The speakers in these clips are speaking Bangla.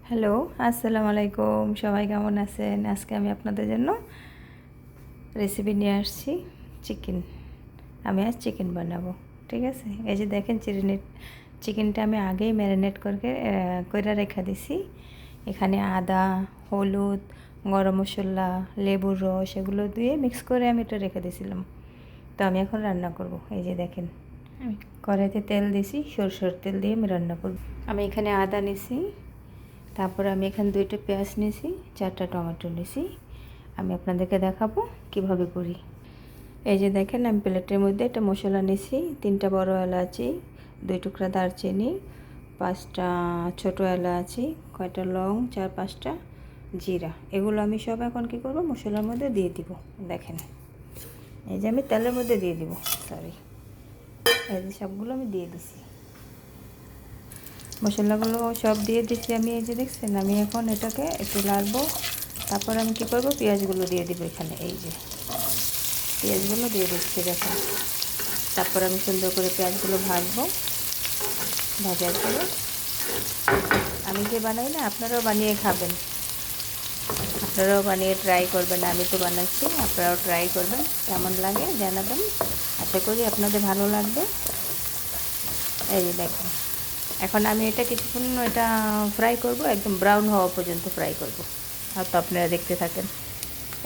হ্যালো, আসসালামু আলাইকুম। সবাই কেমন আছেন? আজকে আমি আপনাদের জন্য রেসিপি নিয়ে আসছি চিকেন। আমি আজ চিকেন বানাবো, ঠিক আছে? এই যে দেখেন চিকেনটা আমি আগেই ম্যারিনেট করে রেখে দিছি। এখানে আদা, হলুদ, গরম মশলা, লেবুর রস এগুলো দিয়ে মিক্স করে আমি এটা রেখে দিয়েছিলাম। তো আমি এখন রান্না করব। এই যে দেখেন আমি কড়াইতে তেল দিছি, সরষের তেল দিয়ে আমি রান্না করব। আমি এখানে আদা নিছি, তারপর আমি এখানে 2টা পেঁয়াজ নিয়েছি, 4টা টমেটো নিয়েছি। আমি আপনাদেরকে দেখাবো কিভাবে করি। এই যে দেখেন আমি প্লেটের মধ্যে একটা মশলা নিয়েছি, 3টা বড় এলাচি, 2 টুকরা দারচিনি, 5টা ছোটো এলাচি, কয়টা লং, 4-5টা জিরা। এগুলো আমি সব এখন কী করবো, মশলার মধ্যে দিয়ে দিব। দেখেন এই যে আমি তেলের মধ্যে দিয়ে দিব, সরি, এই যে সবগুলো আমি দিয়ে দিছি। মশলাগুলো সব দিয়ে দিচ্ছি আমি। এই যে দেখছেন আমি এখন এটাকে একটু লাড়বো। তারপর আমি কী করবো, পেঁয়াজগুলো দিয়ে দিব এখানে। এই যে পেঁয়াজগুলো দিয়ে দিচ্ছি, দেখেন। তারপর আমি সুন্দর করে পেঁয়াজগুলো ভাজবো। ভাজার পরে আমি যে বানাই না, আপনারাও বানিয়ে খাবেন, আপনারাও বানিয়ে ট্রাই করবেন। আমি তো বানাচ্ছি, আপনারাও ট্রাই করবেন, কেমন লাগে জানাবেন। আশা করি আপনাদের ভালো লাগবে। এই যে দেখেন এখন আমি এটা কিছুক্ষণ ফ্রাই করব, একদম ব্রাউন হওয়া পর্যন্ত ফ্রাই করব। আর তো আপনারা দেখতে থাকেন।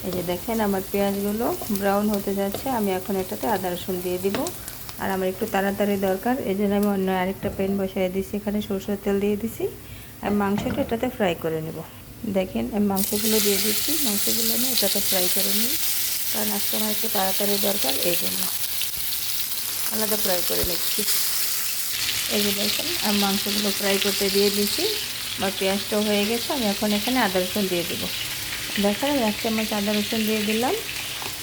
এই যে দেখেন আমার পেঁয়াজগুলো ব্রাউন হতে যাচ্ছে। আমি এখন এটাতে আদা রসুন দিয়ে দিব। আর আমার একটু তাড়াতাড়ি দরকার, এই জন্য আমি অন্য আরেকটা প্যান বসিয়ে দিছি, এখানে সরষের তেল দিয়ে দিছি। আর মাংসটা এটাতে ফ্রাই করে নেব। দেখেন আমি মাংসগুলো দিয়ে দিচ্ছি, মাংসগুলো আমি এটাতে ফ্রাই করে নিই, কারণ আজকে আমার একটু তাড়াতাড়ি দরকার, এই জন্য আলাদা ফ্রাই করে নিচ্ছি। এই যে দেখেন আমি মাংসগুলো ফ্রাই করতে দিয়ে দিচ্ছি। আমার পেঁয়াজটাও হয়ে গেছে। আমি এখন এখানে আদা রসুন দিয়ে দেবো। দেখেন 1 চামচ আদা রসুন দিয়ে দিলাম।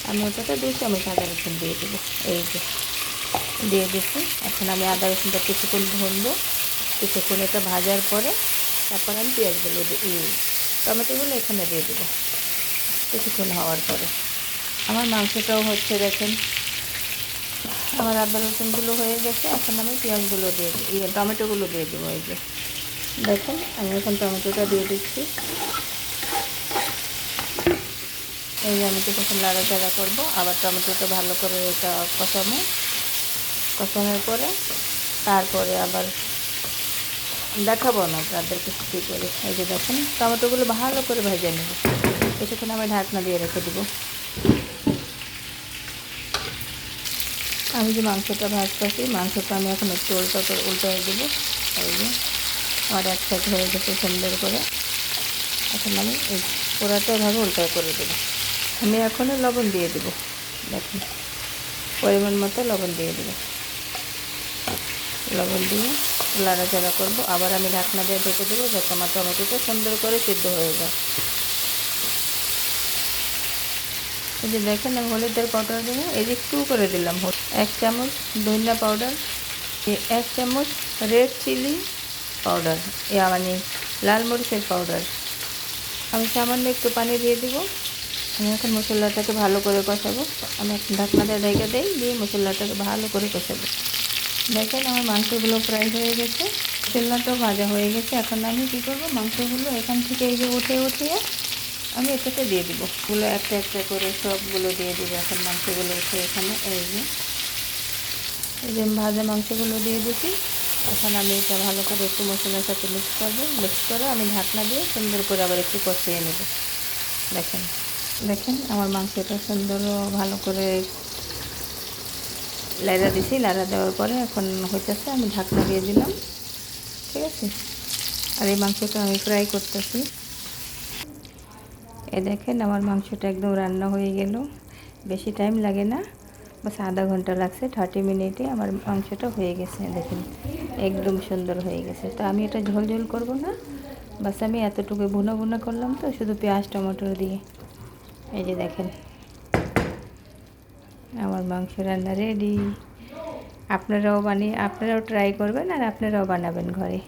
আমি ওটাতে 2 চামচ আদা রসুন দিয়ে দেবো। এই যে দিয়ে দিচ্ছি। এখন আমি আদা রসুনটা কিছুক্ষণ ভুনবো। কিছুক্ষণ এটা ভাজার পরে তারপর আমি পেঁয়াজগুলো টমেটোগুলো এখানে দিয়ে দেবো। কিছুক্ষণ হওয়ার পরে আমার মাংসটাও হচ্ছে, দেখেন আমার আদা রসুনগুলো হয়ে গেছে। এখন আমি পেঁয়াজগুলো টমেটোগুলো দিয়ে দেবো। এই যে দেখেন আমি এখন টমেটোটা দিয়ে দিচ্ছি। এই যে আমি কিছুক্ষণ নাড়াচাড়া করবো, আবার টমেটোটা ভালো করে এটা কষানোর পরে তারপরে আবার দেখাবো না আপনাদেরকে কী করে। এই যে দেখেন টমেটোগুলো ভালো করে ভেজে নেব। কিছুক্ষণ আমি ঢাকনা দিয়ে রেখে দেবো। আমি যে মাংসটা ভাজতেছি, মাংসটা আমি এখন একটু উল্টায় দেবো। এই যে আমার এক সাইড হয়ে গেছে সুন্দর করে। এখন আমি এই পোড়াটা এভাবে উল্টায় করে দেবো। আমি এখনও লবণ দিয়ে দেবো। দেখুন পরিমাণ মতো লবণ দিয়ে দেবো। লবণ দিয়ে নাড়াচাড়া করবো। আবার আমি ঢাকনা দিয়ে ঢেকে দেবো যাতে আমার টমেটোটা সুন্দর করে সিদ্ধ হয়ে যায়। এই যে দেখেন আমি হলুদের পাউডার দেবো, এই যে একটু করে দিলাম। 1 চামচ ধনিয়া পাউডার, 1 চামচ রেড চিলি পাউডার, মানে লাল মরিচের পাউডার। আমি সামান্য একটু পানি দিয়ে দিব। আমি এখন মশলাটাকে ভালো করে কষাবো। আমি এখন ঢাকনা দিয়ে ঢেকে দিয়ে মশলাটাকে ভালো করে কষাবো। দেখেন আমার মাংসগুলো ফ্রাই হয়ে গেছে, মশলাটাও ভাজা হয়ে গেছে। এখন আমি কী করবো, মাংসগুলো এখান থেকে এই যে উঠিয়ে আমি এটাতে দিয়ে দিব। এগুলো একটা একটা করে সবগুলো দিয়ে দিব। এখন মাংসগুলো উঠে এখানে এই যে ভাজা মাংসগুলো দিয়ে দিচ্ছি। এখন আমি এটা ভালো করে একটু মশলার সাথে মিক্স করে আমি ঢাকনা দিয়ে সুন্দর করে আবার একটু কষিয়ে নেব। দেখেন আমার মাংসটা সুন্দর ভালো করে লাড়া দিছি। লাড়া দেওয়ার পরে এখন হইতেছে, আমি ঢাকনা দিয়ে দিলাম, ঠিক আছে। আর এই মাংসটা আমি ফ্রাই করতেছি। এই দেখেন আমার মাংসটা একদম রান্না হয়ে গেল। বেশি টাইম লাগে না, বাস আধা ঘন্টা লাগছে। 30 মিনিটে আমার মাংসটা হয়ে গেছে। দেখেন একদম সুন্দর হয়ে গেছে। তো আমি এটা ঝোল করব না, বাস আমি এতটুকু ভুনা করলাম, তো শুধু পেঁয়াজ টমেটো দিয়ে। এই যে দেখেন আমার মাংস রান্না রেডি। আপনারাও ট্রাই করবেন, আর আপনারাও বানাবেন, ঘরে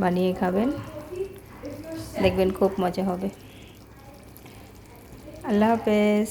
বানিয়ে খাবেন, দেখবেন খুব মজা হবে। আল্লাহ হাফেজ।